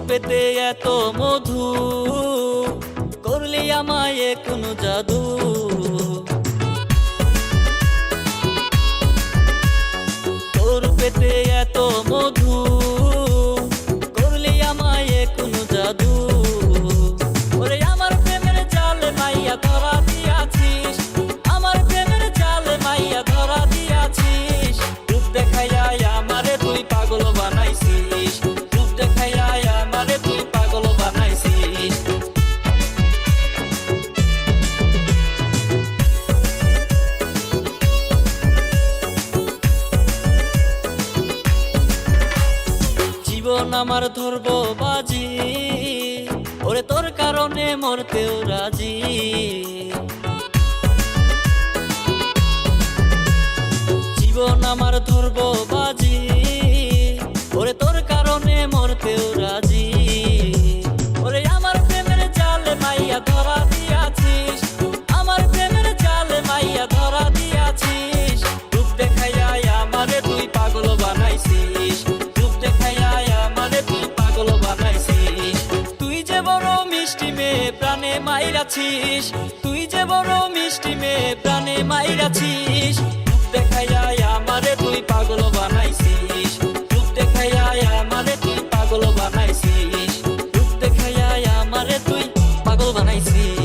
পেতে এত মধু, করলি আমায় কোন জাদু। তোর পেতে এত মধু, করলি আমায় কোন জাদু। ওরে আমার প্রেমের জালে মাইয়া ধরা দিয়াছিস, আমার প্রেমের জালে মাইয়া ধরা দিয়াছিস। রূপ দেখাইয়া আমারে তুই পাগল বানাইছিস, রূপ দেখাইয়া আমারে তুই পাগল বানাইছিস। জীবন আমার ধরব বাজি, ওরে তোর কারণে মরতেও রাজি। জীবন আমার ধরব বাজি, ওরে তোর কারণে মরতেও রাজি। ওরে আমার প্রেমের জালে মাইয়া ধরা দিয়াছিস, আমার প্রেমের জালে মাইয়া ধরা দিয়াছিস। রূপ দেখাইয়া আমারে তুই পাগল বানাইছিস, রূপ দেখাইয়া আমারে তুই পাগল বানাইছিস। তুই যে বড় মিষ্টি মেয়ে প্রাণে মাইরাছিস, তুই যে বড় মিষ্টি মেয়ে প্রাণে মাইরাছিস। রূপ দেখাইয়া আমারে তুই পাগল বানাইছিস, রূপ দেখাইয়া আমারে তুই পাগল বানাইছিস, রূপ দেখাইয়া আমারে তুই পাগল বানাইছিস।